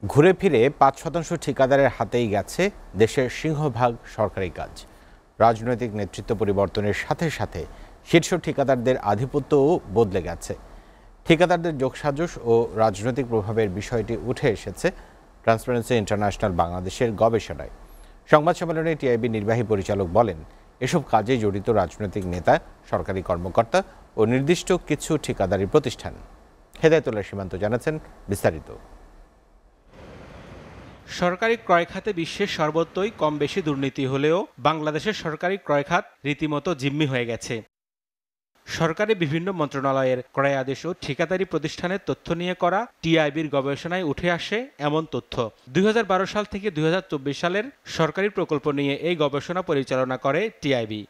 ঘুরে ফিরে ৫% ঠিকাদারের হাতেই গেছে দেশের সিংহভাগ সরকারি কাজ। রাজনৈতিক নেতৃত্ব পরিবর্তনের সাথে সাথে শীর্ষ ঠিকাদারদের আধিপত্যও বদলে গেছে। ঠিকাদারদের যোগসাজশ ও রাজনৈতিক প্রভাবের বিষয়টি উঠে এসেছে ট্রান্সপারেন্সি ইন্টারন্যাশনাল বাংলাদেশের গবেষণায়। সংবাদ সম্মেলনে টিআইবি নির্বাহী পরিচালক বলেন, এসব কাজে জড়িত রাজনৈতিক নেতা, সরকারি কর্মকর্তা ও নির্দিষ্ট কিছু ঠিকাদারি প্রতিষ্ঠান। হেদায়েতুল্লাহ সীমান্ত জানাচ্ছেন বিস্তারিত। সরকারি ক্রয় খাতে বিশ্বের সর্বত্রই কম বেশি দুর্নীতি হলেও বাংলাদেশের সরকারি ক্রয় খাত রীতিমতো জিম্মি হয়ে গেছে। সরকারি বিভিন্ন মন্ত্রণালয়ের ক্রয় আদেশ ও ঠিকাদারি প্রতিষ্ঠানের তথ্য নিয়ে করা টিআইবির গবেষণায় উঠে আসে এমন তথ্য। ২০১২ সাল থেকে ২০২৪ সালের সরকারি প্রকল্প নিয়ে এই গবেষণা পরিচালনা করে টিআইবি।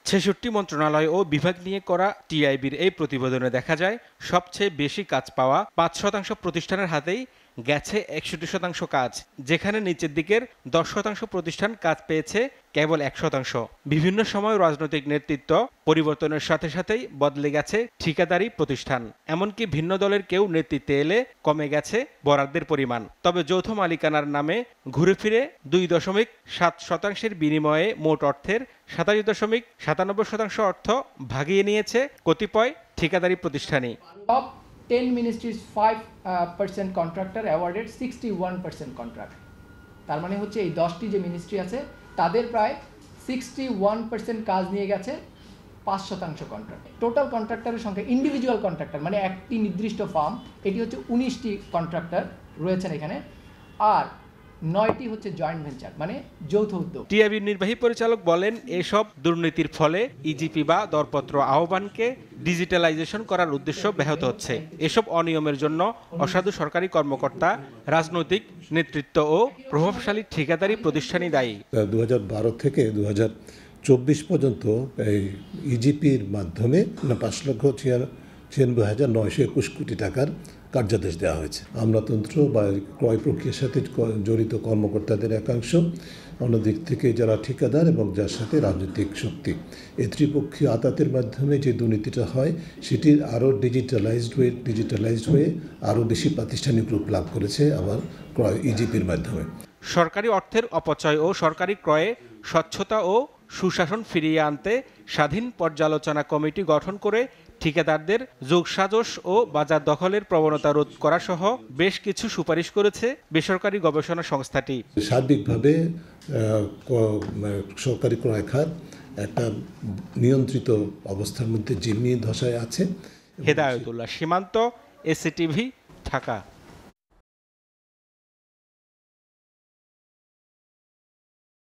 ৬৬ মন্ত্রণালয় ও বিভাগ নিয়ে করা টিআইবির এই প্রতিবেদনে দেখা যায়, সবচেয়ে বেশি কাজ পাওয়া ৫% প্রতিষ্ঠানের হাতেই গেছে ৬১% কাজ, যেখানে নিচের দিকের ১০% প্রতিষ্ঠান কাজ পেয়েছে কেবল ১%। বিভিন্ন সময় রাজনৈতিক নেতৃত্ব পরিবর্তনের সাথে সাথেই বদলে গেছে ঠিকাদারি প্রতিষ্ঠান। এমনকি ভিন্ন দলের কেউ নেতৃত্বে এলে কমে গেছে বরাদ্দের পরিমাণ। তবে যৌথ মালিকানার নামে ঘুরে ফিরে ২.৭% বিনিময়ে মোট অর্থের ২৭.৯৭% অর্থ ভাগিয়ে নিয়েছে কতিপয় ঠিকাদারি প্রতিষ্ঠানই। 10 ministries 5% contractor awarded 61% contract। তার মানে হচ্ছে এই 10টি যে মিনিস্ট্রি আছে তাদের প্রায় 61% কাজ নিয়ে গেছে 5% কন্ট্রাক্ট। টোটাল কন্ট্রাক্টরের সংখ্যা, ইন্ডিভিজুয়াল কন্ট্রাক্টর মানে একটি নির্দিষ্ট ফার্ম, এটি হচ্ছে 19টি কন্ট্রাক্টর রয়েছেন এখানে, আর 9টি হচ্ছে জয়েন্ট ভেঞ্চার মানে যৌথ উদ্যোগ। টিআইবির নির্বাহী পরিচালক বলেন, এসব দুর্নীতির ফলে ইজিপি বা দরপত্র আহ্বানকে ডিজিটালাইজেশন করার উদ্দেশ্য ব্যাহত হচ্ছে। এসব অনিয়মের জন্য অসাধু সরকারি কর্মকর্তা, রাজনৈতিক নেতৃত্ব ও প্রভাবশালী ঠিকাদারি প্রতিষ্ঠানই দায়ী। 2012 থেকে 2024 পর্যন্ত এই ইজিপির মাধ্যমে ৫,৯৬,৯২১ কোটি টাকার কার্যাদেশ দেওয়া হয়েছে। আমলাতন্ত্র বা ক্রয় প্রক্রিয়ার সাথে জড়িত কর্মকর্তাদের একাংশ, অন্যদিক থেকে যারা ঠিকাদার এবং যার সাথে রাজনৈতিক শক্তি, এই ত্রিপক্ষীয় আতাতের মাধ্যমে যে দুর্নীতিটা হয় সেটির আরও ডিজিটালাইজড হয়ে আরও বেশি প্রাতিষ্ঠানিক রূপ লাভ করেছে আবার ক্রয় ইজিপির মাধ্যমে। সরকারি অর্থের অপচয় ও সরকারি ক্রয়ে স্বচ্ছতা ও সুশাসন ফিরিয়ে আনতে স্বাধীন পর্যালোচনা কমিটি গঠন করে ঠিকাদারদের যোগসাজশ ও বাজার দখলের প্রবণতা রোধ করা সহ বেশ কিছু সুপারিশ করেছে বেসরকারি গবেষণা সংস্থাটি। সার্বিকভাবে সরকারি ক্রয় খাত একটা নিয়ন্ত্রিত অবস্থার মধ্যে জিম্মি দশায় আছে। হেদায়েতুল্লাহ সীমান্ত, এসিটিভি, ঢাকা।